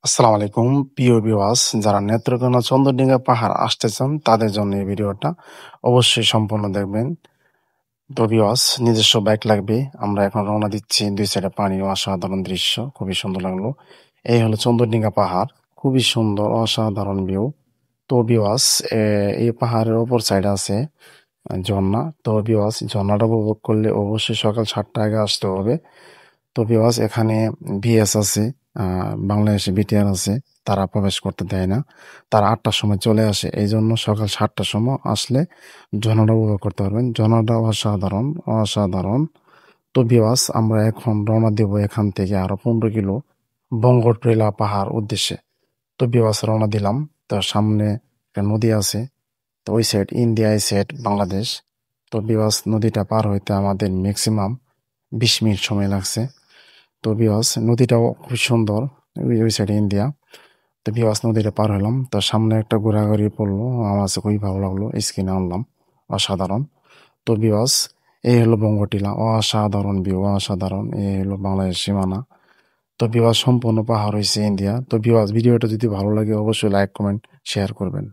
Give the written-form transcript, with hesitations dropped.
আসসালামু আলাইকুম প্রিয় ভিউয়ার্স, যারা নেত্রকোনা চন্দ্রডিঙ্গা পাহাড় আসতে চান তাদের জন্য এই ভিডিওটা অবশ্যই সম্পূর্ণ দেখবেন। তো ভিউয়ার্স, নিজস্ব বাইক লাগবে। আমরা এখন রওনা দিচ্ছি। দুই সাইডে পানি ও অসাধারণ দৃশ্য, খুবই সুন্দর লাগলো। এই হলো চন্দ্রডিঙ্গা পাহাড়, খুবই সুন্দর অসাধারণ ভিউ। তো ভিউয়ার্স, এই পাহাড়ের ওপর সাইডে আছে ঝর্ণা। তো ভিউয়ার্স, ঝর্ণাটা উপভোগ করলে অবশ্যই সকাল 7টা আগে আসতে হবে। তো ভিউয়ার্স, এখানে বিএস আছে, বাংলাদেশে বিটিআর আছে, তারা প্রবেশ করতে দেয় না। তারা 8টার সময় চলে আসে। এই জন্য সকাল 7টার সময় আসলে ঝর্ণাটা উপভোগ করতে পারবেন। ঝর্ণাটা অসাধারণ, অসাধারণ। তো ভিউয়ার্স, আমরা এখন রওনা দেব এখান থেকে আরো 15 কিলো বঙ্গট্রেলা পাহাড় উদ্দেশ্যে। তো ভিউয়ার্স, রওনা দিলাম। তো সামনে একটা নদী আছে। তো ওই সাইড ইন্ডিয়া, এই সাইড বাংলাদেশ। তো ভিউয়ার্স, নদীটা পার হইতে আমাদের ম্যাক্সিমাম 20 মিনিট সময় লাগছে। তো ভিউয়ার্স, নদীটাও খুব সুন্দর। ওই সাইডে ইন্ডিয়া। তো ভিউয়ার্স, নদীটা পার হলাম। তো সামনে একটা ঘোরাঘুরি পড়লো, আমার কাছে খুবই ভালো লাগলো, স্ক্রিনে আনলাম। অসাধারণ। তো ভিউয়ার্স, এই হলো বঙ্গটিলা, অসাধারণ ভিউ, অসাধারণ। এই হলো বাংলাদেশ সীমানা। তো ভিউয়ার্স, সম্পূর্ণ পাহাড় হয়েছে ইন্ডিয়া। তো ভিউয়ার্স, ভিডিওটা যদি ভালো লাগে অবশ্যই লাইক, কমেন্ট, শেয়ার করবেন।